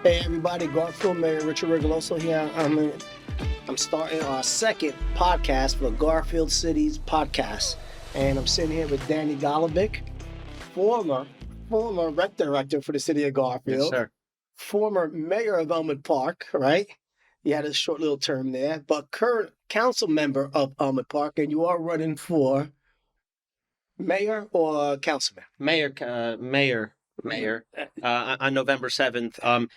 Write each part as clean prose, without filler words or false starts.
Hey everybody, Garfield, Mayor Richard Rigoglioso here. I'm starting our second podcast for Garfield City's podcast. And I'm sitting here with Danny Golabek, former rec director for the city of Garfield. Yes, sir. Former mayor of Elmwood Park, right? You had a short little term there, but current council member of Elmwood Park, and you are running for mayor or councilman? Mayor, on November 7th.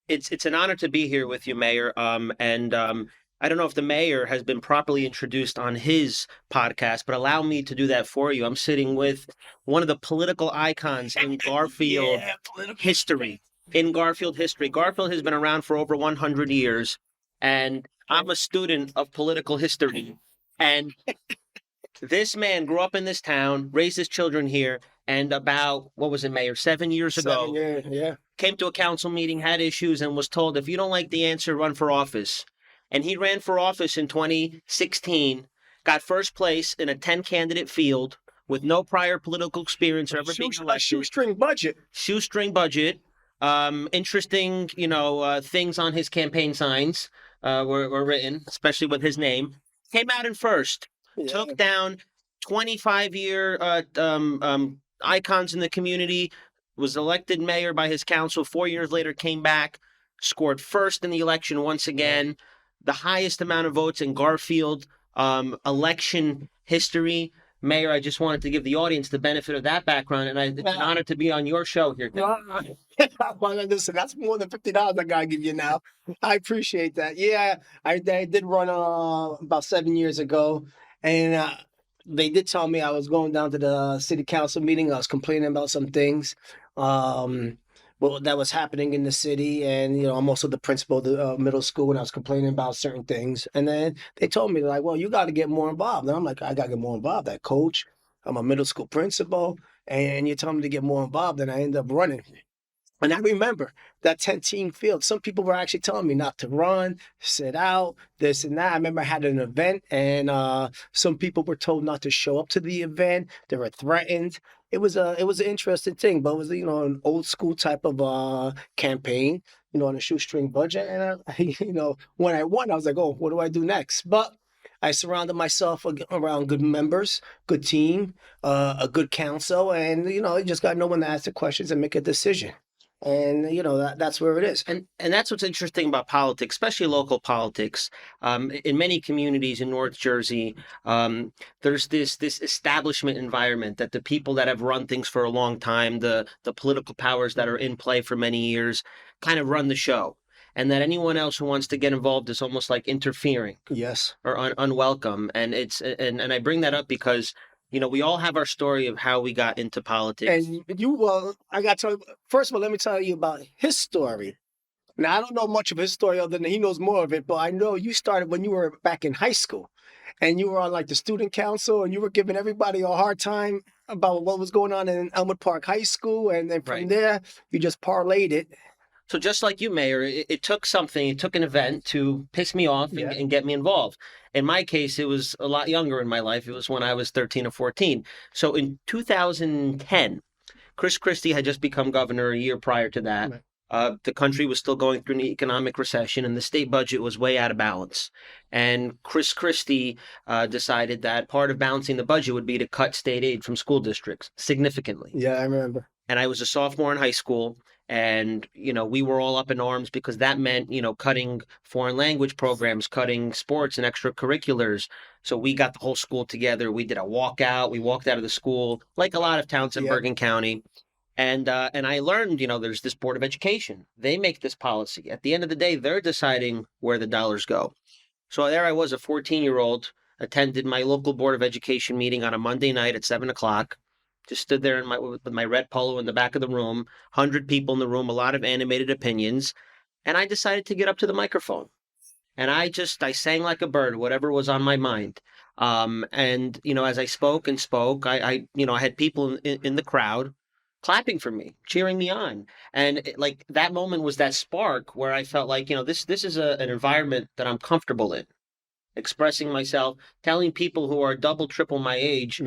It's an honor to be here with you, Mayor. I don't know if the mayor has been properly introduced on his podcast, but allow me to do that for you. I'm sitting with one of the political icons in Garfield history. In Garfield history, Garfield has been around for over 100 years, and I'm a student of political history. And this man grew up in this town, raised his children here, and about, what was it, Mayor, 7 years ago, 7 years, yeah. came to a council meeting, had issues, and was told, if you don't like the answer, run for office. And he ran for office in 2016, got first place in a 10-candidate field with no prior political experience or ever being elected. A shoestring budget. Shoestring budget. Interesting, things on his campaign signs were written, especially with his name. Came out in first. Yeah. Took down 25-year icons in the community, was elected mayor by his council. 4 years later, came back, scored first in the election once again, the highest amount of votes in Garfield election history. Mayor, I just wanted to give the audience the benefit of that background, and it's an honor to be on your show here today. Well, listen, that's more than $50 I gotta give you now. I appreciate that. Yeah, I did run about 7 years ago, and they did tell me I was going down to the city council meeting. I was complaining about some things that was happening in the city, and I'm also the principal of the middle school, and I was complaining about certain things. And then they told me, like, well, you got to get more involved. And I'm like, I got to get more involved. That coach, I'm a middle school principal, and you tell me to get more involved, and I end up running. And I remember that 10-team field. Some people were actually telling me not to run, sit out, this and that. I remember I had an event, and some people were told not to show up to the event. They were threatened. It was an interesting thing, but it was an old school type of campaign, on a shoestring budget. And when I won, I was like, oh, what do I do next? But I surrounded myself around good members, good team, a good council, and you just got no one to ask the questions and make a decision. And that's where it is. And that's what's interesting about politics, especially local politics. In many communities in North Jersey, there's this establishment environment that the people that have run things for a long time, the political powers that are in play for many years, kind of run the show. And that anyone else who wants to get involved is almost like interfering. Yes. Or unwelcome. And and I bring that up because we all have our story of how we got into politics. And I got to first of all, let me tell you about his story. Now, I don't know much of his story other than he knows more of it, but I know you started when you were back in high school, and you were on like the student council, and you were giving everybody a hard time about what was going on in Elmwood Park High School, and then from there, you just parlayed it. So just like you, Mayor, it took something, it took an event to piss me off and get me involved. In my case, it was a lot younger in my life. It was when I was 13 or 14. So in 2010, Chris Christie had just become governor a year prior to that. Right. The country was still going through an economic recession, and the state budget was way out of balance. And Chris Christie decided that part of balancing the budget would be to cut state aid from school districts significantly. Yeah, I remember. And I was a sophomore in high school. And, we were all up in arms because that meant, cutting foreign language programs, cutting sports and extracurriculars. So we got the whole school together. We did a walkout. We walked out of the school, like a lot of towns in Bergen County. And I learned, there's this Board of Education. They make this policy. At the end of the day, they're deciding where the dollars go. So there I was, a 14-year-old, attended my local Board of Education meeting on a Monday night at 7 o'clock. Just stood there with my red polo in the back of the room, 100 people in the room, a lot of animated opinions. And I decided to get up to the microphone. And I sang like a bird, whatever was on my mind. And as I spoke, I had people in the crowd clapping for me, cheering me on. And that moment was that spark where I felt like, this is an environment that I'm comfortable in. Expressing myself, telling people who are double, triple my age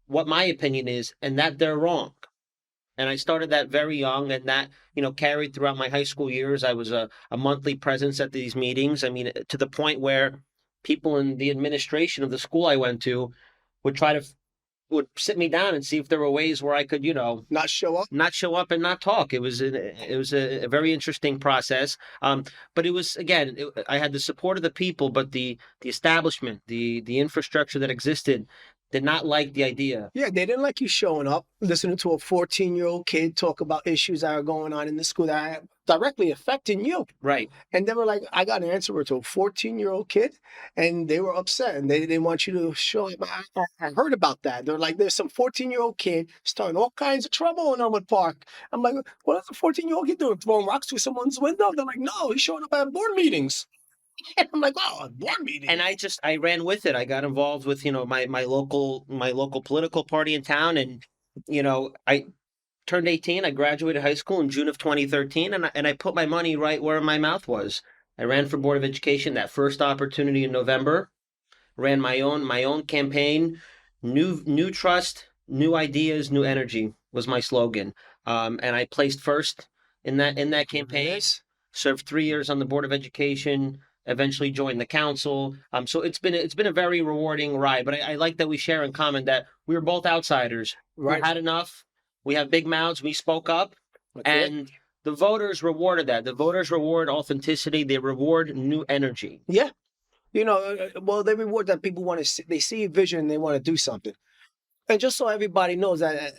what my opinion is, and that they're wrong. And I started that very young, and that, carried throughout my high school years. I was a monthly presence at these meetings. I mean, to the point where people in the administration of the school I went to would would sit me down and see if there were ways where I could, Not show up. not show up and not talk. It was a very interesting process. But it was, again, I had the support of the people, but the establishment, the infrastructure that existed, did not like the idea. Yeah, they didn't like you showing up, listening to a 14-year-old kid talk about issues that are going on in the school that are directly affecting you. Right. And they were like, I got an answer to a 14-year-old kid, and they were upset, and they didn't want you to show up. I heard about that. They're like, there's some 14-year-old kid starting all kinds of trouble in Elmwood Park. I'm like, what is a 14-year-old kid doing? Throwing rocks through someone's window? They're like, no, he's showing up at board meetings. And I'm like, oh, a board meeting. And I ran with it. I got involved with, my local political party in town, and I turned 18. I graduated high school in June of 2013, and I put my money right where my mouth was. I ran for Board of Education that first opportunity in November. Ran my own campaign. New trust, new ideas, new energy was my slogan. And I placed first in that campaign. Yes. Served 3 years on the Board of Education. Eventually joined the council. So it's been a very rewarding ride. But I like that we share in common that we were both outsiders. Right. We had enough. We have big mouths. We spoke up, That's it. and the voters rewarded that. The voters reward authenticity. They reward new energy. Yeah. Well, they reward that people want to see, they see a vision and they want to do something. And just so everybody knows that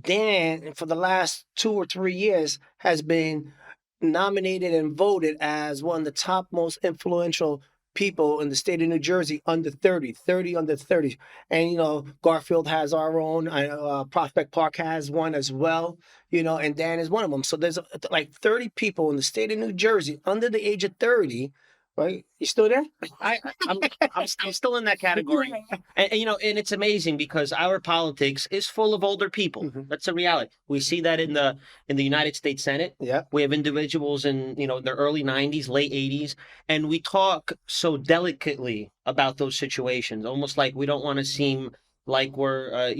Dan, for the last 2 or 3 years, has been nominated and voted as one of the top most influential people in the state of New Jersey under 30 under 30. And, Garfield has our own, Prospect Park has one as well, and Dan is one of them. So there's like 30 people in the state of New Jersey under the age of 30. Right? You still there? I'm still in that category. And and it's amazing because our politics is full of older people. Mhm. That's a reality. We see that in the United States Senate. Yeah. We have individuals in, their early 90s, late 80s, and we talk so delicately about those situations, almost like we don't want to seem like we're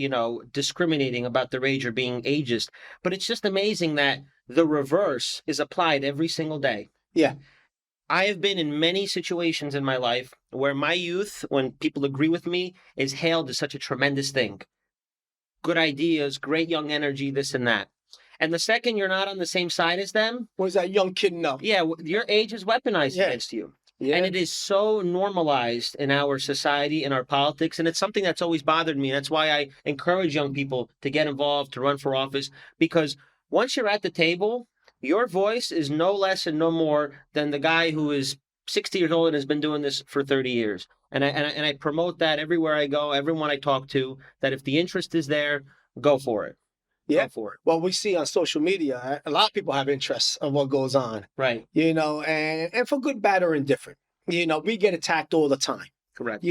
discriminating about their age or being ageist. But it's just amazing that the reverse is applied every single day. Yeah. I have been in many situations in my life where my youth, when people agree with me, is hailed as such a tremendous thing. Good ideas, great young energy, this and that. And the second you're not on the same side as them, What does that young kid know? yeah, your age is weaponized Yeah. against you. Yeah. And it is so normalized in our society, in our politics, and it's something that's always bothered me. That's why I encourage young people to get involved, to run for office, because once you're at the table, your voice is no less and no more than the guy who is 60 years old and has been doing this for 30 years. And I promote that everywhere I go, everyone I talk to, that if the interest is there, go for it. Yeah. Go for it. Well, we see on social media, a lot of people have interests of what goes on, Right. and for good, bad, or indifferent. We get attacked all the time. Correct.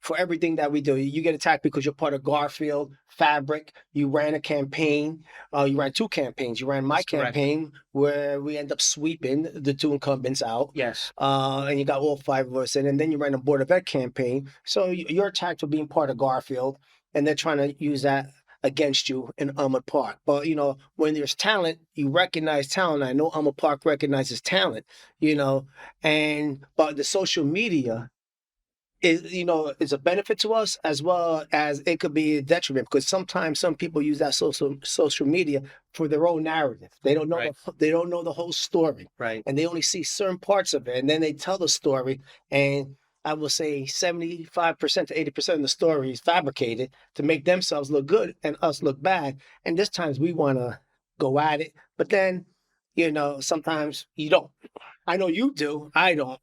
For everything that we do. You get attacked because you're part of Garfield, Fabric. You ran a campaign. You ran 2 campaigns. You ran my That's correct. campaign where we end up sweeping the 2 incumbents out. Yes. And you got all 5 of us in. And then you ran a Board of Ed campaign. So you're attacked for being part of Garfield. And they're trying to use that against you in Elmwood Park. But, when there's talent, you recognize talent. I know Elmwood Park recognizes talent, but the social media is a benefit to us as well as it could be a detriment, because sometimes some people use that social media for their own narrative. They don't know Right. they don't know the whole story, Right. and they only see certain parts of it, and then they tell the story, and I will say 75% to 80% of the story is fabricated to make themselves look good and us look bad. And there's times we want to go at it, but then, sometimes you don't. I know you do. I don't.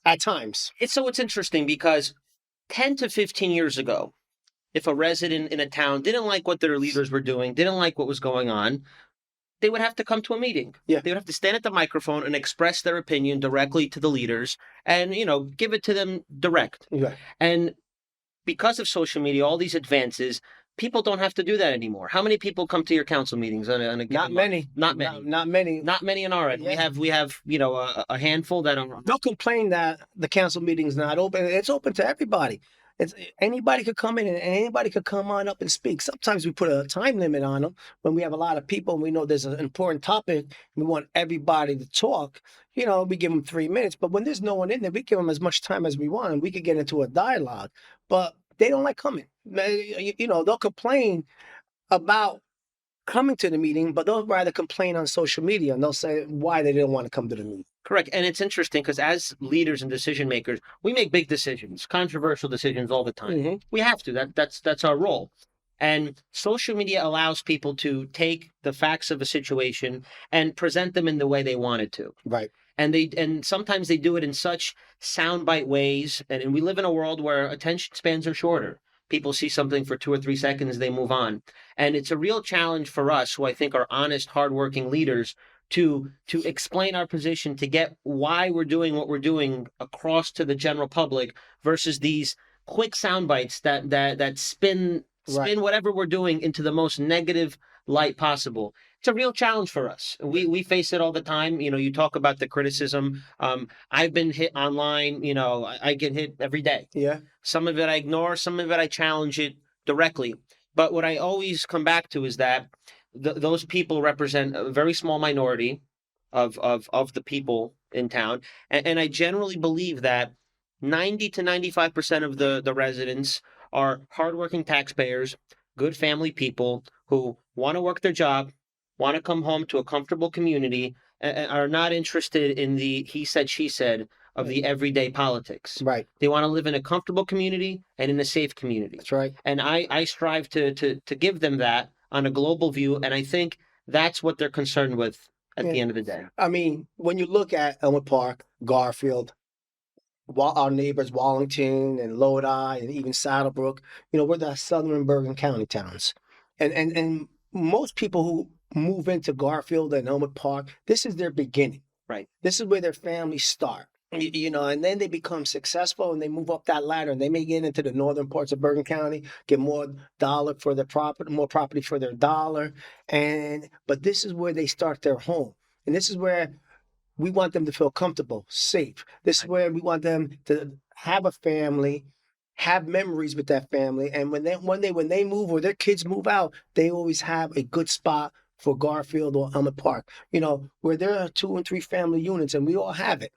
At times. It's interesting because 10 to 15 years ago, if a resident in a town didn't like what their leaders were doing, didn't like what was going on, they would have to come to a meeting. Yeah. They would have to stand at the microphone and express their opinion directly to the leaders and, give it to them direct. Yeah. And because of social media, all these advances, people don't have to do that anymore. How many people come to your council meetings on a given Not month? many. Not many. Not many. Not many on our end. Yeah. We have a handful that are. Don't complain that the council meeting's not open. It's open to everybody. It's anybody could come in and anybody could come on up and speak. Sometimes we put a time limit on them when we have a lot of people and we know there's an important topic. We want everybody to talk. We give them 3 minutes. But when there's no one in there, we give them as much time as we want, and we could get into a dialogue. But they don't like coming. They'll complain about coming to the meeting, but they'll rather complain on social media, and they'll say why they didn't want to come to the meeting. Correct. And it's interesting because as leaders and decision makers, we make big decisions, controversial decisions all the time. Mm-hmm. We have to. That's our role. And social media allows people to take the facts of a situation and present them in the way they wanted to. Right. And sometimes they do it in such soundbite ways. And we live in a world where attention spans are shorter. People see something for 2 or 3 seconds, they move on. And it's a real challenge for us, who I think are honest, hardworking leaders, to explain our position, to get why we're doing what we're doing across to the general public, versus these quick sound bites that spin Right. whatever we're doing into the most negative light possible. It's a real challenge for us. We face it all the time. You talk about the criticism. I've been hit online. I get hit every day. Yeah. Some of it I ignore, some of it I challenge it directly. But what I always come back to is that those people represent a very small minority of the people in town. And I generally believe that 90 to 95% of the residents are hardworking taxpayers, good family people who want to work their job, want to come home to a comfortable community, and are not interested in the he said, she said of the everyday politics. Right. They want to live in a comfortable community and in a safe community. That's right. And I strive to give them that on a global view. And I think that's what they're concerned with at the end of the day. I mean, when you look at Elmwood Park, Garfield, our neighbors, Wallington and Lodi and even Saddlebrook, we're the southern Bergen County towns. And most people who move into Garfield and Elmwood Park, this is their beginning. Right. This is where their families start. And then they become successful and they move up that ladder, and they may get into the northern parts of Bergen County, get more dollar for their property, more property for their dollar. But this is where they start their home. And this is where we want them to feel comfortable, safe. This is where we want them to have a family, have memories with that family. And when they move or their kids move out, they always have a good spot for Garfield or Elmwood Park, where there are 2 and 3 family units, and we all have it.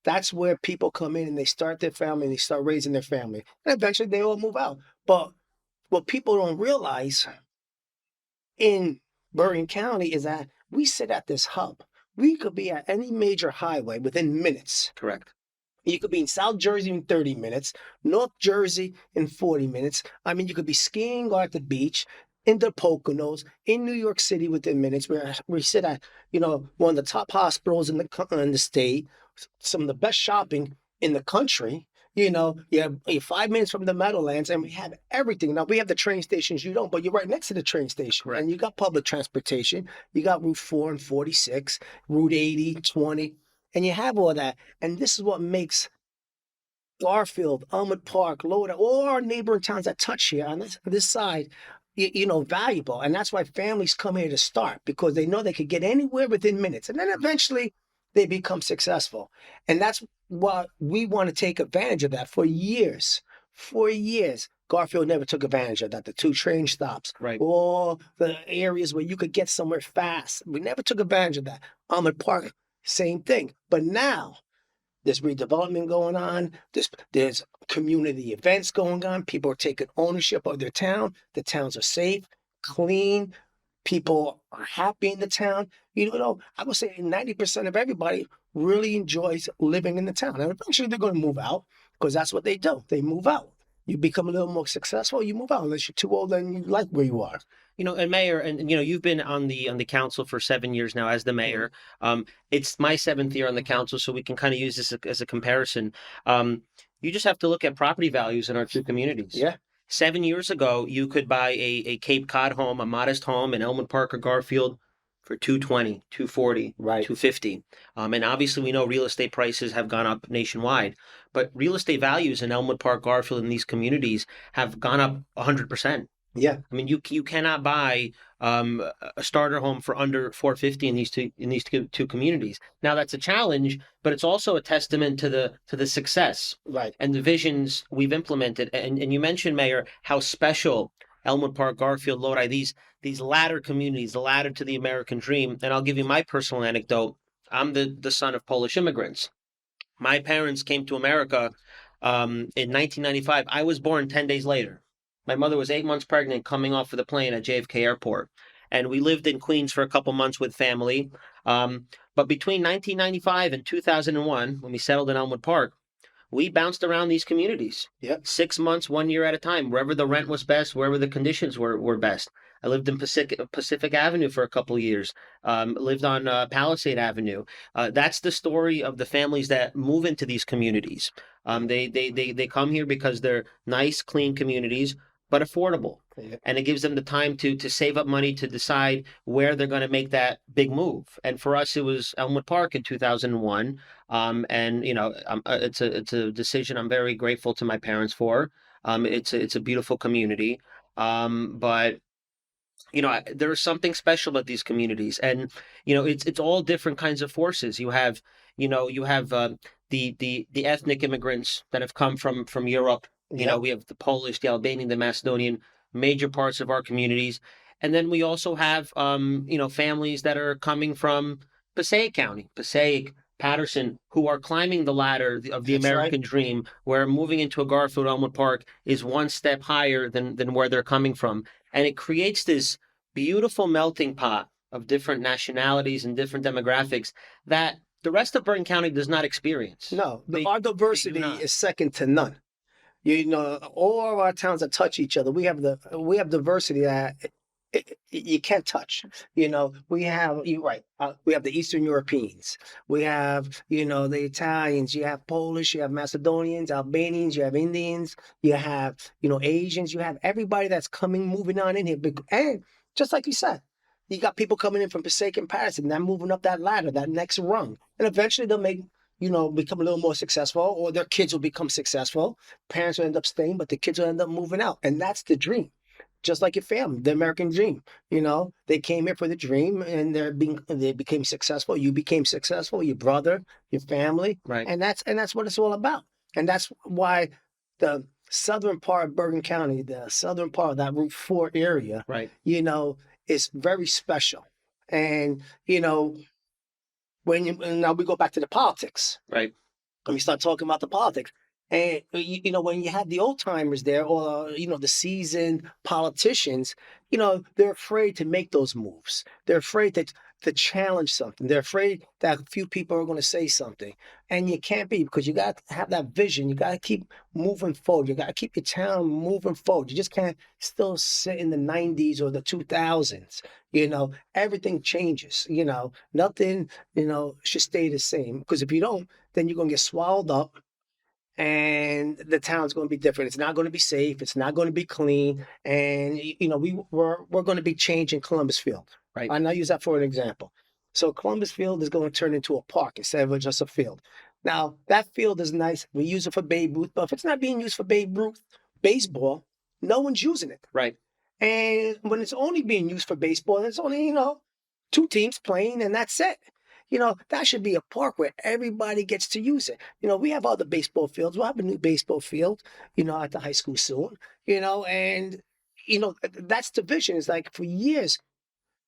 That's where people come in and they start their family and they start raising their family. And eventually they all move out. But what people don't realize in Bergen County is that we sit at this hub. We could be at any major highway within minutes. Correct. You could be in South Jersey in 30 minutes, North Jersey in 40 minutes. I mean, you could be skiing or at the beach, in the Poconos, in New York City within minutes. We sit at, one of the top hospitals in the state, some of the best shopping in the country. You're 5 minutes from the Meadowlands, and we have everything. Now, we have the train stations, you don't, but you're right next to the train station. Correct. And you got public transportation. You got Route 4 and 46, Route 80, 20, and you have all that. And this is what makes Garfield, Elmwood Park, Lodi, all our neighboring towns that touch here on this side, valuable. And that's why families come here to start, because they know they could get anywhere within minutes. And then eventually they become successful. And that's what we want to take advantage of that for years. For years, Garfield never took advantage of that. The 2 train stops, Right. All the areas where you could get somewhere fast. We never took advantage of that. Elmwood Park, same thing. But now there's redevelopment going on. There's community events going on. People are taking ownership of their town. The towns are safe, clean. People are happy in the town. I would say 90% of everybody really enjoys living in the town. And eventually they're going to move out, because that's what they do. They move out. You become a little more successful, you move out, unless you're too old and you like where you are. And Mayor, and you've been on the council for 7 years now as the mayor. It's my 7th year on the council, so we can kind of use this as a comparison. You just have to look at property values in our 2 communities. Yeah. 7 years ago, you could buy a Cape Cod home, a modest home in Elmwood Park or Garfield for $220, $240, Right. $250. And obviously we know real estate prices have gone up nationwide, but real estate values in Elmwood Park, Garfield, and these communities have gone up 100%. Yeah. I mean, you cannot buy a starter home for under 450 in these two communities. Now that's a challenge, but it's also a testament to the success Right. and the visions we've implemented. And you mentioned, Mayor, how special Elmwood Park, Garfield, Lodi, these ladder communities, the ladder to the American dream. And I'll give you my personal anecdote. I'm the son of Polish immigrants. My parents came to America in 1995. I was born 10 days later. My mother was 8 months pregnant coming off of the plane at JFK Airport. And we lived in Queens for a couple months with family. But between 1995 and 2001, when we settled in Elmwood Park, we bounced around these communities Yep. 6 months, 1 year at a time, wherever the rent was best, wherever the conditions were best. I lived in Pacific Avenue for a couple of years, lived on Palisade Avenue. That's the story of the families that move into these communities. They come here because they're nice, clean communities, but affordable. Yep. And it gives them the time to save up money to decide where they're going to make that big move. And for us, it was Elmwood Park in 2001. And it's a decision I'm very grateful to my parents for. It's a beautiful community. But there is something special about these communities, and it's all different kinds of forces. You have the ethnic immigrants that have come from Europe. Yep. We have the Polish, the Albanian, the Macedonian, major parts of our communities, and then we also have families that are coming from Passaic County, Passaic, Patterson, who are climbing the ladder of the That's right. American dream, where moving into a Garfield Elmwood Park is one step higher than where they're coming from. And it creates this beautiful melting pot of different nationalities and different demographics that the rest of Bergen County does not experience. No, They our do diversity not. is second to none. All of our towns that touch each other. We have diversity that you can't touch. We have you right. We have the Eastern Europeans. We have the Italians. You have Polish. You have Macedonians, Albanians. You have Indians. You have Asians. You have everybody that's coming, moving on in here. And just like you said, you got people coming in from Passaic and Patterson. They're moving up that ladder, that next rung, and eventually they'll make become a little more successful, or their kids will become successful. Parents will end up staying, but the kids will end up moving out. And that's the dream. Just like your family, the American dream. They came here for the dream and they became successful. You became successful, your brother, your family. Right. And that's what it's all about. And that's why the southern part of Bergen County, the southern part of that Route 4 area, Right. is very special. And, and now we go back to the politics. Right. And we start talking about the politics. And when you have the old timers there, or the seasoned politicians, they're afraid to make those moves. They're afraid to challenge something. They're afraid that a few people are going to say something, and you can't be, because you got to have that vision. You got to keep moving forward. You got to keep your town moving forward. You just can't still sit in the '90s or the 2000s. Everything changes. Nothing should stay the same, because if you don't, then you're going to get swallowed up, and the town's going to be different. It's not going to be safe. It's not going to be clean. And we're going to be changing Columbus Field. Right. And I'll use that for an example. So Columbus Field is going to turn into a park instead of just a field. Now that field is nice. We use it for Babe Ruth, but if it's not being used for Babe Ruth baseball, no one's using it. Right. And when it's only being used for baseball, there's only two teams playing, and that's it. That should be a park where everybody gets to use it. We have other baseball fields. We'll have a new baseball field, at the high school soon, and, that's the vision. It's like for years,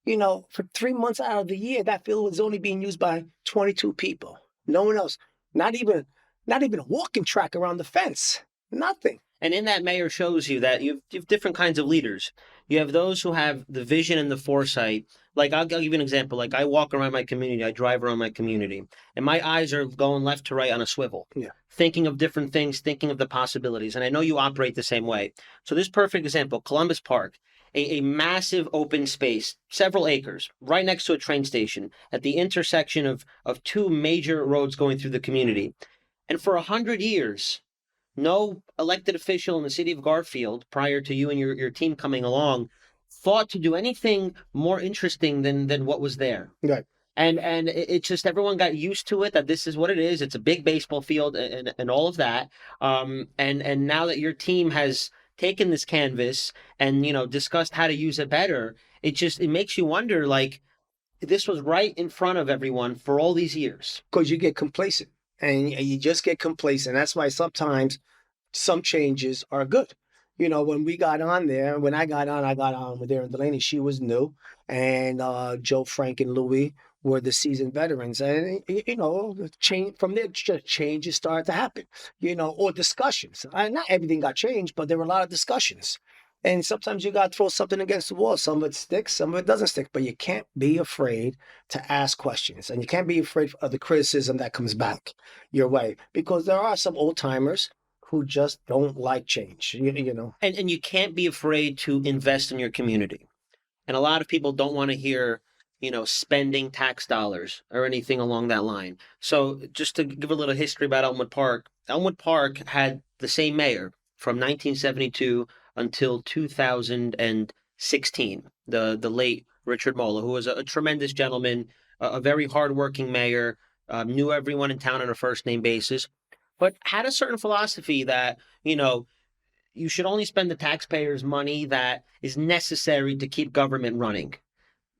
for 3 months out of the year, that field was only being used by 22 people. No one else, not even a walking track around the fence, nothing. And in that, Mayor shows you that you have different kinds of leaders. You have those who have the vision and the foresight. Like, I'll give you an example. Like, I walk around my community, I drive around my community, and my eyes are going left to right on a swivel, Yeah. thinking of different things, thinking of the possibilities. And I know you operate the same way. So this perfect example, Columbus Park, a massive open space, several acres, right next to a train station, at the intersection of two major roads going through the community. And for 100 years, no elected official in the city of Garfield, prior to you and your team coming along, thought to do anything more interesting than what was there. Right. And it's just everyone got used to it, that this is what it is. It's a big baseball field and all of that. And now that your team has taken this canvas and, discussed how to use it better, it makes you wonder, like, this was right in front of everyone for all these years. Because you get complacent and you just get complacent. That's why sometimes some changes are good. When we got on there, when I got on with Erin Delaney. She was new, and Joe, Frank, and Louis were the seasoned veterans. And the change from there, just changes started to happen. Or discussions. Not everything got changed, but there were a lot of discussions. And sometimes you got to throw something against the wall. Some of it sticks, some of it doesn't stick. But you can't be afraid to ask questions, and you can't be afraid of the criticism that comes back your way, because there are some old timers who just don't like change. And you can't be afraid to invest in your community. And a lot of people don't want to hear, spending tax dollars or anything along that line. So just to give a little history about Elmwood Park had the same mayor from 1972 until 2016, the late Richard Mola, who was a tremendous gentleman, a very hardworking mayor, knew everyone in town on a first name basis, but had a certain philosophy that, you should only spend the taxpayers' money that is necessary to keep government running,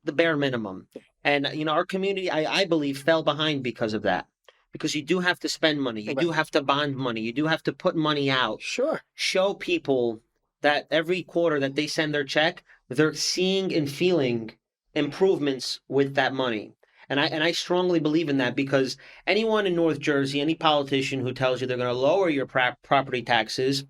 the bare minimum. And, our community, I believe, fell behind because of that. Because you do have to spend money, you do have to bond money, you do have to put money out. Sure. Show people that every quarter that they send their check, they're seeing and feeling improvements with that money. And I strongly believe in that, because anyone in North Jersey, any politician who tells you they're going to lower your property taxes,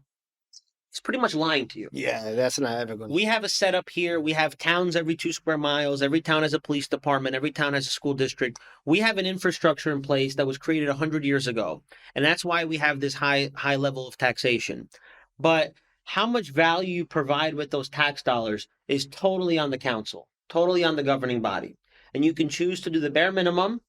is pretty much lying to you. Yeah, that's not ever going to. We have a setup here. We have towns every 2 square miles. Every town has a police department. Every town has a school district. We have an infrastructure in place that was created 100 years ago. And that's why we have this high level of taxation. But how much value you provide with those tax dollars is totally on the council, totally on the governing body. And you can choose to do the bare minimum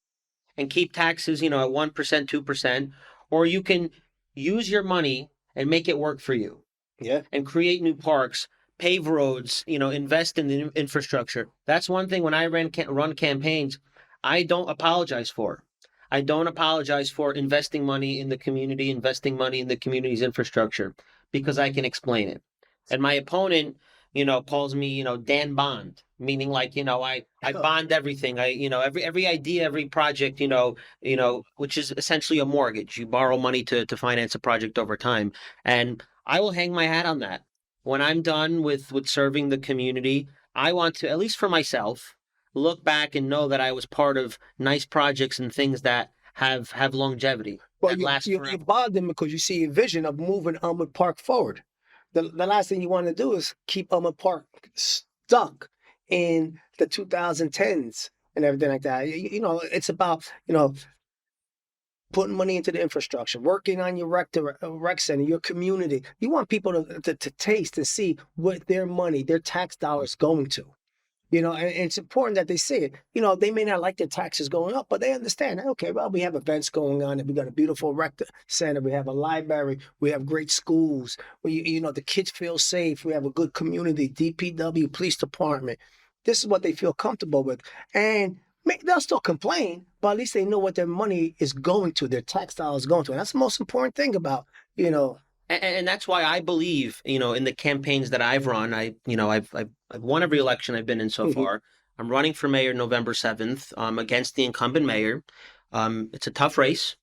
and keep taxes, at 1%, 2%, or you can use your money and make it work for you. Yeah. And create new parks, pave roads, invest in the infrastructure. That's one thing when I run campaigns, I don't apologize for. I don't apologize for investing money in the community, investing money in the community's infrastructure, because I can explain it. And my opponent, calls me, Dan Bond, meaning like, I bond everything. Every idea, every project, which is essentially a mortgage. You borrow money to finance a project over time. And I will hang my hat on that. When I'm done with serving the community, I want to, at least for myself, look back and know that I was part of nice projects and things that have longevity. Well, that last you forever. bond them because you see a vision of moving Elmwood Park forward. The last thing you want to do is keep Elmwood Park stuck in the 2010s and everything like that. It's about, putting money into the infrastructure, working on your rec center, your community. You want people to taste and see what their money, their tax dollars going to. And it's important that they see it. They may not like their taxes going up, but they understand. Okay, well, we have events going on, and we got a beautiful rec center. We have a library. We have great schools. The kids feel safe. We have a good community, DPW, police department. This is what they feel comfortable with. And they'll still complain, but at least they know what their money is going to, their tax dollars going to. And that's the most important thing about, And that's why I believe, in the campaigns that I've run, I've won every election I've been in so far. I'm running for mayor November 7th, against the incumbent mayor. It's a tough race.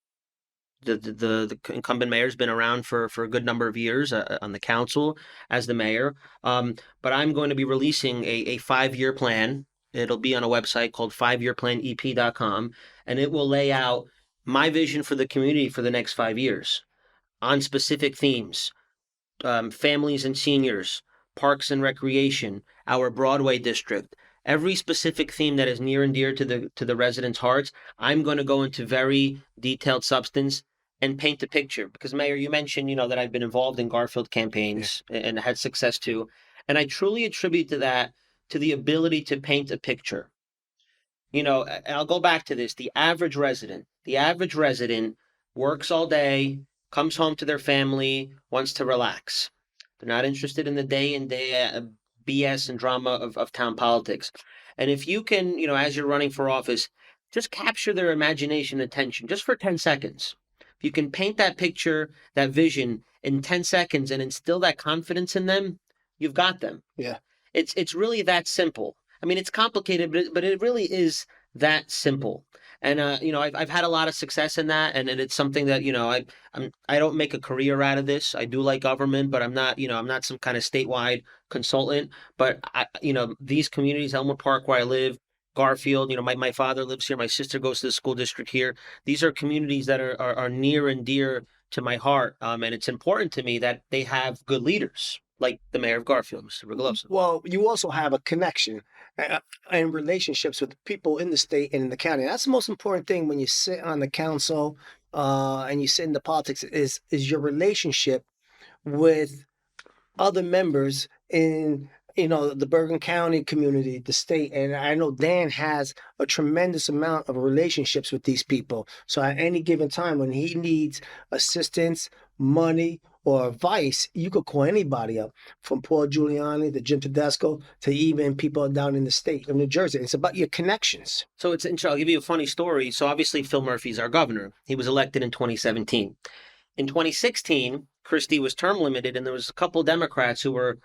The incumbent mayor's been around for a good number of years on the council as the mayor. But I'm going to be releasing a 5-year plan. It'll be on a website called 5yearplanep.com, and it will lay out my vision for the community for the next 5 years on specific themes, families and seniors, parks and recreation, our Broadway district, every specific theme that is near and dear to the residents' hearts. I'm going to go into very detailed substance and paint a picture. Because Mayor, you mentioned, that I've been involved in Garfield campaigns and had success too. And I truly attribute to the ability to paint a picture. I'll go back to this. The average resident works all day, comes home to their family, wants to relax. They're not interested in the day in, day out BS and drama of town politics. And if you can, as you're running for office, just capture their imagination and attention just for 10 seconds. If you can paint that picture, that vision in 10 seconds and instill that confidence in them, you've got them. Yeah. It's really that simple. I mean, it's complicated, but it really is that simple. And I've had a lot of success in that, and it's something that I don't make a career out of this. I do like government, but I'm not some kind of statewide consultant. But these communities, Elmwood Park, where I live, Garfield, my father lives here. My sister goes to the school district here. These are communities that are near and dear to my heart. And it's important to me that they have good leaders, like the mayor of Garfield, Mr. Rigoglioso. Well, you also have a connection and relationships with people in the state and in the county. That's the most important thing when you sit on the council and you sit in the politics is your relationship with other members in the Bergen County community, the state, and I know Dan has a tremendous amount of relationships with these people. So at any given time when he needs assistance, money, or advice, you could call anybody up, from Paul Giuliani to Jim Tedesco to even people down in the state of New Jersey. It's about your connections. So it's interesting. I'll give you a funny story. So obviously Phil Murphy's our governor. He was elected in 2017. In 2016, Christie was term limited, and there was a couple of Democrats who were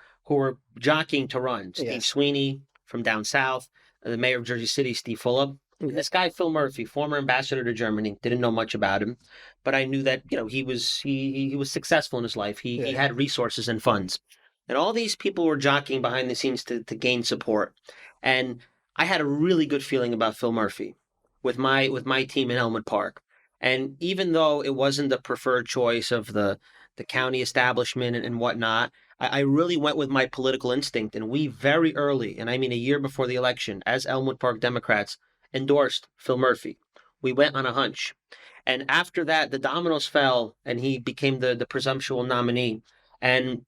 jockeying to run. Steve Yes. Sweeney from down south, the mayor of Jersey City, Steve Fulop. Mhm. This guy, Phil Murphy, former ambassador to Germany, didn't know much about him, but I knew that he was successful in his life. He Yeah. had resources and funds, and all these people were jockeying behind the scenes to gain support. And I had a really good feeling about Phil Murphy with my team in Elmwood Park. And even though it wasn't the preferred choice of the county establishment and whatnot, I really went with my political instinct. And we very early, and I mean a year before the election, as Elmwood Park Democrats, endorsed Phil Murphy. We went on a hunch. And after that, the dominoes fell and he became the presumptual nominee. And,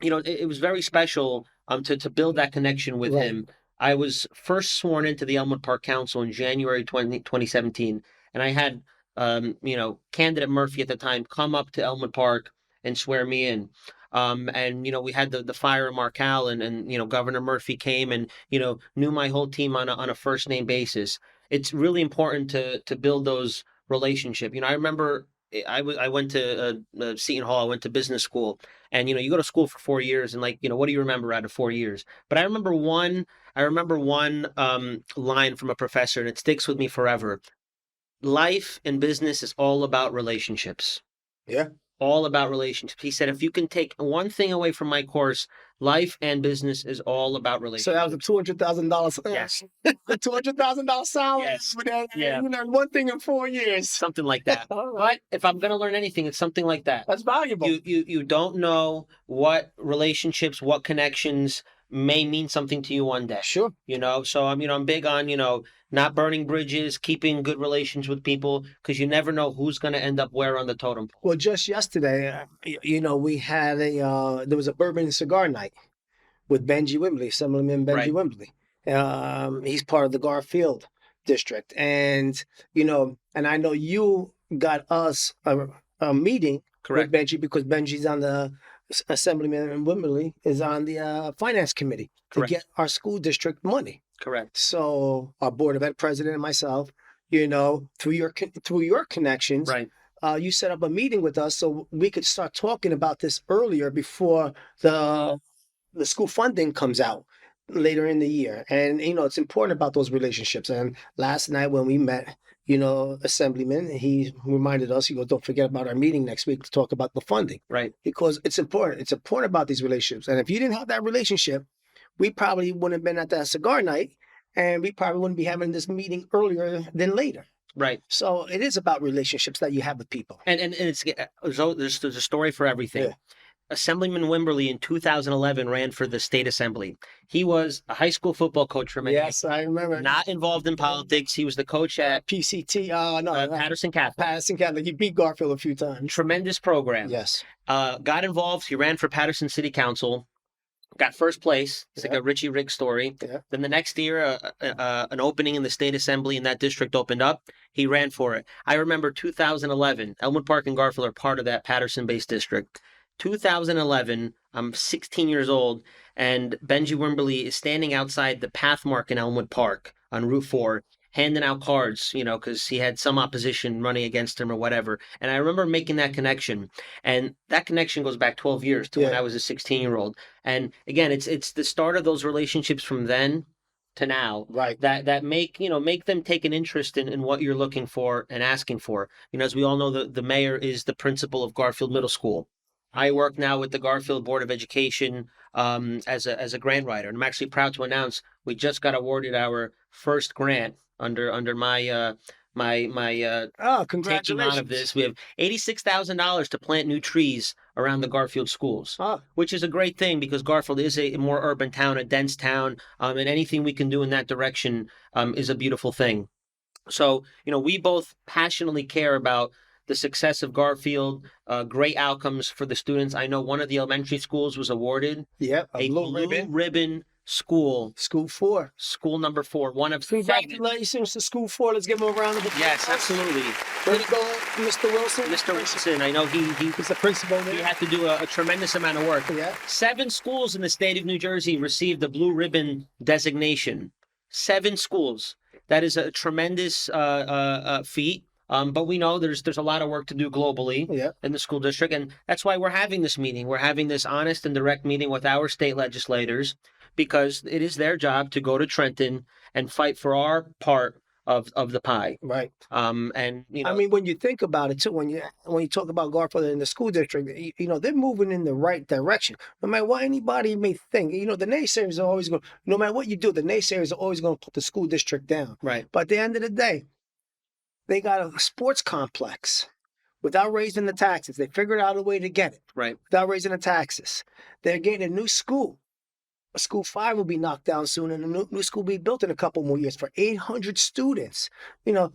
it was very special to build that connection with Right. him. I was first sworn into the Elmwood Park Council in January 2017. And I had candidate Murphy at the time come up to Elmwood Park and swear me in. And we had the fire in Marcal, and Governor Murphy came and knew my whole team on a first name basis. It's really important to build those relationships. I remember I went to Seton Hall. I went to business school, and you go to school for 4 years, and what do you remember out of 4 years? But I remember one line from a professor, and it sticks with me forever. Life and business is all about relationships. Yeah. All about relationships. He said, if you can take one thing away from my course, life and business is all about relationships. So that was a $200,000. Yes. A $200,000 salary. Yes. Yeah. You learned one thing in 4 years. Something like that. All right. But if I'm going to learn anything, it's something like that. That's valuable. You don't know what relationships, what connections may mean something to you one day. Sure. So I'm big on, not burning bridges, keeping good relations with people, because you never know who's going to end up where on the totem pole. Well, just yesterday, we had there was a bourbon and cigar night with Benji Wimbley, Assemblyman Benji Right. Wimbley. He's part of the Garfield district, and and I know you got us a meeting Correct. with Benji because Benji's on the Assemblyman Wimbley is on the finance committee Correct. to get our school district money. Correct. So our board of ed president and myself, through your connections, Right. You set up a meeting with us so we could start talking about this earlier before the school funding comes out later in the year. And it's important about those relationships. And last night when we met, Assemblyman, he reminded us, he goes, don't forget about our meeting next week to talk about the funding. Right. Because it's important. It's important about these relationships. And if you didn't have that relationship, we probably wouldn't have been at that cigar night, and we probably wouldn't be having this meeting earlier than later. Right. So it is about relationships that you have with people. And there's a story for everything. Yeah. Assemblyman Wimberly in 2011 ran for the state assembly. He was a high school football coach for many years. Yes, I remember. Not involved in politics. He was the coach at PCT. Patterson Catholic. Patterson Catholic. He beat Garfield a few times. Tremendous program. Yes. Got involved. He ran for Patterson City Council. Got first place. It's like a Richie Riggs story. Yeah. Then the next year, an opening in the state assembly in that district opened up. He ran for it. I remember 2011. Elmwood Park and Garfield are part of that Patterson-based district. 2011, I'm 16 years old, and Benji Wimberly is standing outside the Pathmark in Elmwood Park on Route 4, handing out cards, because he had some opposition running against him or whatever. And I remember making that connection. And that connection goes back 12 years to when Yeah. I was a 16-year-old. And again, it's the start of those relationships from then to now Right. that make them take an interest in what you're looking for and asking for. As we all know, the mayor is the principal of Garfield Middle School. I work now with the Garfield Board of Education as a grant writer, and I'm actually proud to announce we just got awarded our first grant under my Oh, taking on of congratulations. this. We have $86,000 to plant new trees around the Garfield schools, Oh, which is a great thing because Garfield is a more urban town, a dense town, and anything we can do in that direction is a beautiful thing. So, we both passionately care about the success of Garfield, great outcomes for the students. I know one of the elementary schools was awarded yeah. A a blue ribbon. school, School 4. school number 4, one of 7. Congratulations to School 4. Let's give him a round of applause. Yes, absolutely. Way to go, Mr. Wilson. Mr. Wilson, I know He's the principal he there. had to do a tremendous amount of work. Yeah. 7 schools in the state of New Jersey received the blue ribbon designation. 7 schools. That is a tremendous feat. But we know there's a lot of work to do globally Yeah. in the school district, and that's why we're having this meeting. We're having this honest and direct meeting with our state legislators because it is their job to go to Trenton and fight for our part of the pie. Right. And I mean, when you think about it too, when you talk about Garfield in the school district, they're moving in the right direction. No matter what anybody may think, the naysayers are always going. No matter what you do, the naysayers are always going to put the school district down. right, But at the end of the day, they got a sports complex without raising the taxes. They figured out a way to get it right, without raising the taxes. They're getting a new school. A school 5 will be knocked down soon, and a new school will be built in a couple more years for 800 students.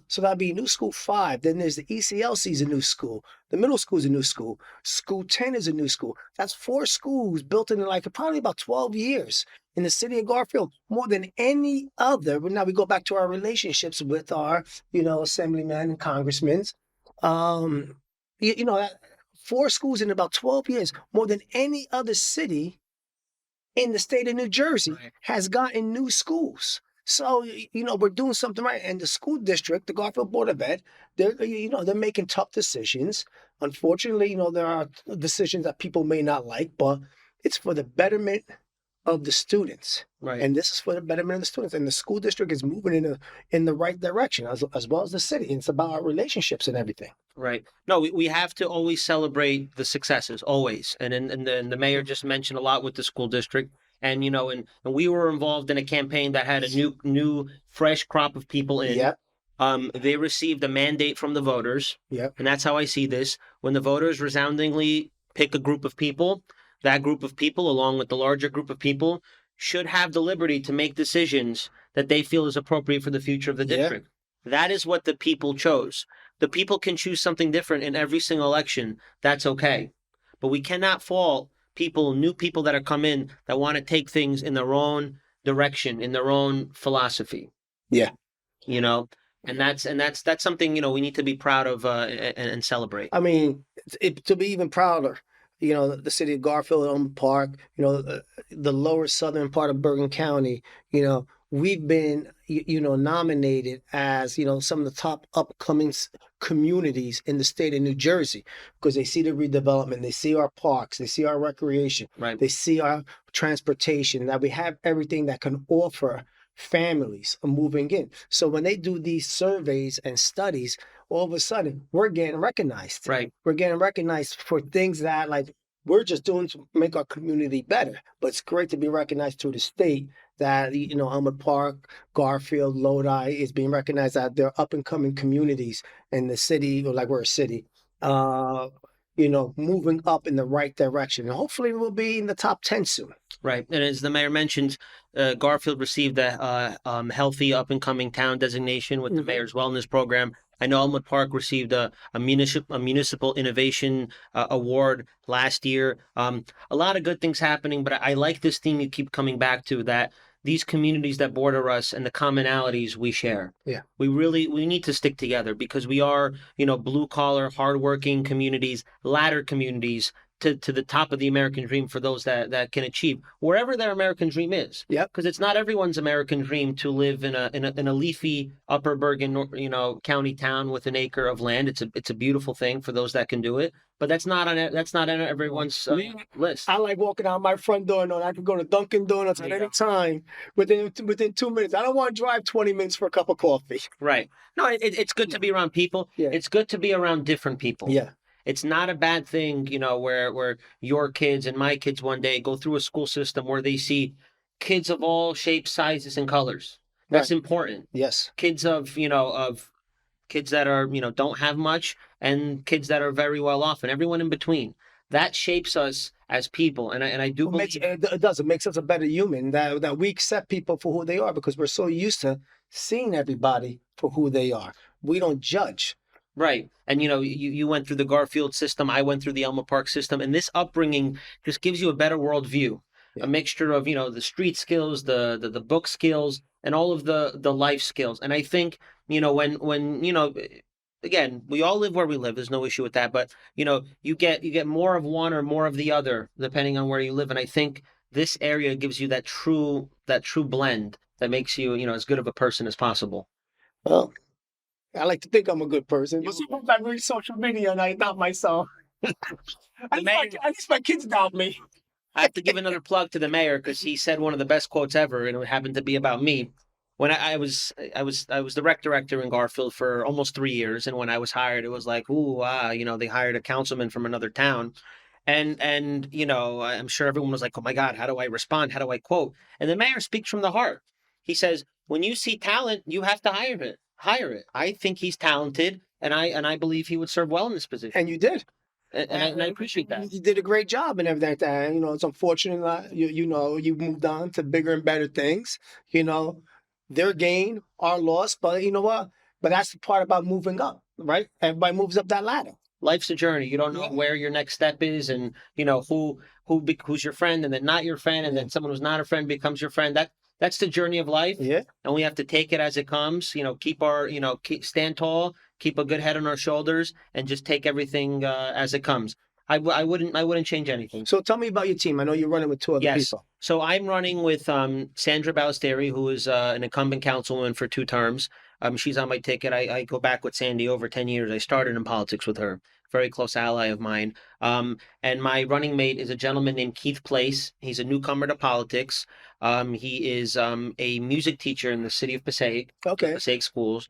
So that'll be new school 5. Then there's the ECLC is a new school. The middle school is a new school. School 10 is a new school. That's 4 schools built in probably about 12 years in the city of Garfield, more than any other. But now we go back to our relationships with our, assemblymen and congressmen. That 4 schools in about 12 years, more than any other city in the state of New Jersey Right. has gotten new schools. So, we're doing something right. And the school district, the Garfield Board of Ed, they're making tough decisions. Unfortunately, there are decisions that people may not like, but it's for the betterment of the students. right. And this is for the betterment of the students. And the school district is moving in the right direction, as well as the city. It's about our relationships and everything. Right. No, we have to always celebrate the successes, always. And the mayor just mentioned a lot with the school district. And, and we were involved in a campaign that had a new fresh crop of people in. Yep. They received a mandate from the voters. Yep. And that's how I see this. When the voters resoundingly pick a group of people, that group of people, along with the larger group of people, should have the liberty to make decisions that they feel is appropriate for the future of the Yeah. district. That is what the people chose. The people can choose something different in every single election. That's okay. But we cannot fault new people that are come in that want to take things in their own direction, in their own philosophy. Yeah. And that's something, we need to be proud of and celebrate. I mean, to be even prouder, the city of Garfield, Elmwood Park, the lower southern part of Bergen County, we've been, nominated as, some of the top upcoming communities in the state of New Jersey because they see the redevelopment, they see our parks, they see our recreation, Right. they see our transportation, that we have everything that can offer families moving in. So when they do these surveys and studies, all of a sudden we're getting recognized. Right. We're getting recognized for things that we're just doing to make our community better. But it's great to be recognized through the state that, Elmwood Park, Garfield, Lodi is being recognized that they're up and coming communities in the city, or we're a city, moving up in the right direction. And hopefully we'll be in the top 10 soon. Right. And as the mayor mentioned, Garfield received the healthy up and coming town designation with the Mhm. mayor's wellness program. I know Elmwood Park received a municipal innovation award last year. A lot of good things happening, but I like this theme you keep coming back to, that these communities that border us and the commonalities we share. Yeah. We need to stick together because we are, blue collar, hardworking communities, ladder communities to the top of the American dream for those that can achieve wherever their American dream is. Yep. Because it's not everyone's American dream to live in a leafy Upper Bergen, county town with an acre of land. It's a beautiful thing for those that can do it, but that's not on everyone's list. I like walking out my front door and I can go to Dunkin' Donuts at There you any go. time within 2 minutes. I don't want to drive 20 minutes for a cup of coffee. Right. No, it's good to be around people. Yeah. It's good to be around different people. Yeah. It's not a bad thing, where your kids and my kids one day go through a school system where they see kids of all shapes, sizes, and colors. That's Right. important. Yes. Kids of kids that are, don't have much, and kids that are very well off, and everyone in between. That shapes us as people, and I do believe It does. It makes us a better human that we accept people for who they are because we're so used to seeing everybody for who they are. We don't judge. right. And you went through the Garfield system, I went through the Elmwood Park system, and this upbringing just gives you a better worldview. Yeah. A mixture of the street skills, the book skills, and all of the life skills. And I think when again, we all live where we live. There's no issue with that. But you get more of one or more of the other depending on where you live. And I think this area gives you that true blend that makes you as good of a person as possible. Well, I like to think I'm a good person, You but sometimes I read social media and I doubt myself. At least my kids doubt me. I have to give another plug to the mayor because he said one of the best quotes ever, and it happened to be about me. When I was the rec director in Garfield for almost 3 years, and when I was hired, it was like, ooh, they hired a councilman from another town, and I'm sure everyone was like, oh my God, how do I respond? How do I quote? And the mayor speaks from the heart. He says, when you see talent, you have to hire it. Hire it. I think he's talented, and I believe he would serve well in this position. And you did. And I appreciate that. You did a great job and everything like that. It's unfortunate that you moved on to bigger and better things. Their gain, our loss, but you know what? But that's the part about moving up, right? Everybody moves up that ladder. Life's a journey. You don't know Yeah. where your next step is, and who's your friend, and then not your friend, and then someone who's not a friend becomes your friend. That's the journey of life, Yeah. and we have to take it as it comes. Stand tall, keep a good head on our shoulders, and just take everything as it comes. I wouldn't change anything. So tell me about your team. I know you're running with two other Yes. people. So I'm running with Sandra Ballesteri, who is an incumbent councilwoman for 2 terms. She's on my ticket. I go back with Sandy over 10 years. I started in politics with her. Very close ally of mine. And my running mate is a gentleman named Keith Place. He's a newcomer to politics. He is a music teacher in the city of Passaic, Okay. Passaic schools,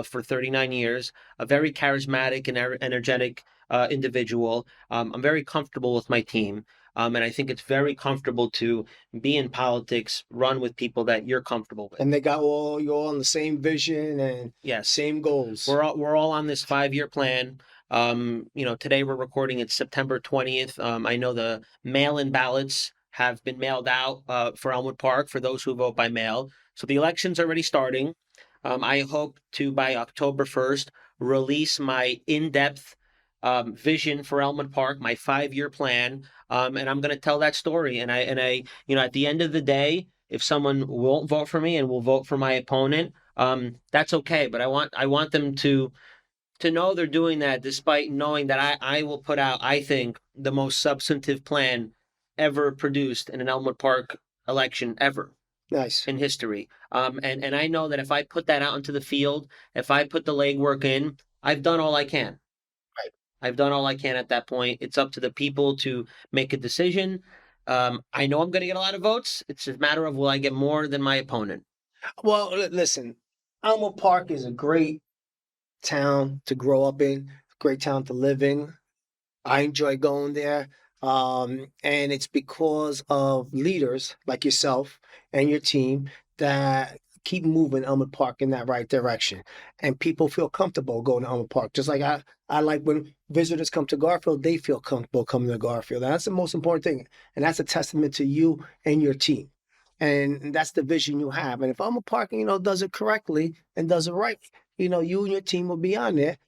for 39 years. A very charismatic and energetic individual. I'm very comfortable with my team. And I think it's very comfortable to be in politics, run with people that you're comfortable with. And they got you're all on the same vision and Yes. same goals. We're all on this 5-year plan. Today we're recording it September 20th. I know the mail-in ballots have been mailed out for Elmwood Park for those who vote by mail. So the election's already starting. I hope to, by October 1st, release my in-depth vision for Elmwood Park, my 5-year plan, and I'm going to tell that story. And I, at the end of the day, if someone won't vote for me and will vote for my opponent, that's okay. But I want them to know they're doing that despite knowing that I will put out, I think, the most substantive plan ever produced in an Elmwood Park election ever Nice. in history. And I know that if I put that out into the field, if I put the legwork in, I've done all I can. Right. I've done all I can at that point. It's up to the people to make a decision. I know I'm going to get a lot of votes. It's a matter of will I get more than my opponent. Well, listen, Elmwood Park is a great town to grow up in, great town to live in. I enjoy going there. And it's because of leaders like yourself and your team that keep moving Elmwood Park in that right direction. And people feel comfortable going to Elmwood Park. Just like I like when visitors come to Garfield, they feel comfortable coming to Garfield. And that's the most important thing. And that's a testament to you and your team. And that's the vision you have. And if Elmwood Park, does it correctly and does it right, you and your team will be on there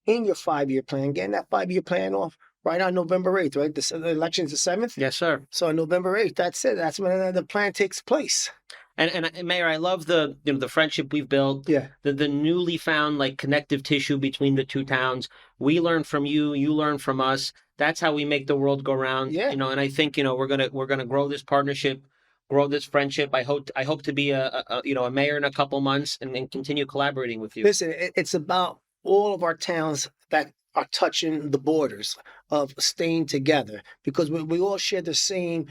in your 5-year plan, getting that 5-year plan off right on November 8th, right? The election's the 7th. Yes, sir. So on November 8th, that's it. That's when the plan takes place. And Mayor, I love the the friendship we've built. Yeah. The newly found connective tissue between the two towns. We learn from you, you learn from us. That's how we make the world go round. Yeah. And I think we're gonna grow this partnership, grow this friendship. I hope to be a mayor in a couple months and continue collaborating with you. Listen, it's about all of our towns that are touching the borders of staying together because we all share the same,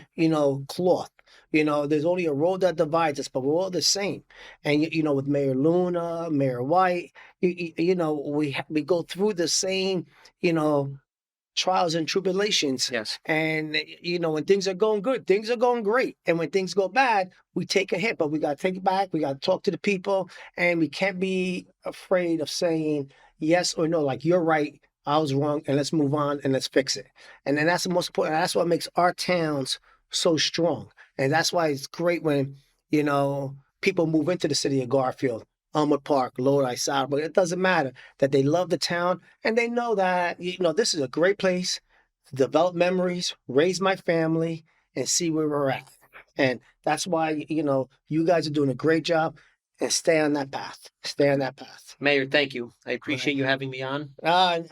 cloth. There's only a road that divides us, but we're all the same. And with Mayor Luna, Mayor White, we go through the same, you know, trials and tribulations. Yes. And when things are going good, things are going great. And when things go bad, we take a hit, but we got to take it back. We got to talk to the people, and we can't be afraid of saying yes or no. Like, you're right, I was wrong, and let's move on and let's fix it. And then that's the most important. That's what makes our towns so strong. And that's why it's great when, people move into the city of Garfield, Elmwood Park, Lodi, South, but it doesn't matter that they love the town and they know that, this is a great place to develop memories, raise my family, and see where we're at. And that's why, you guys are doing a great job, and stay on that path. Stay on that path. Mayor, thank you. I appreciate you having me on.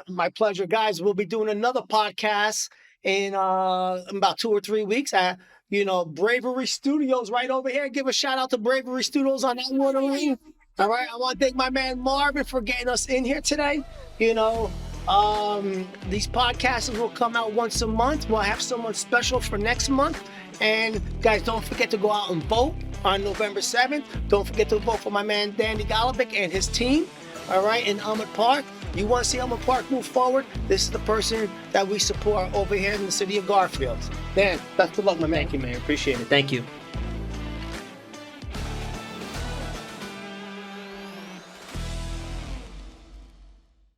My pleasure, guys. We'll be doing another podcast in about 2 or 3 weeks at Bravery Studios right over here. Give a shout out to Bravery Studios on Elmwood Lane. All right, I want to thank my man Marvin for getting us in here today. These podcasts will come out once a month. We'll have someone special for next month. And guys, don't forget to go out and vote on November 7th. Don't forget to vote for my man Danny Golabek and his team. All right, in Elmwood Park. You want to see Elmwood Park move forward? This is the person that we support over here in the city of Garfield. Dan, best of luck, my man. Thank you, Mayor. Appreciate it. Thank you.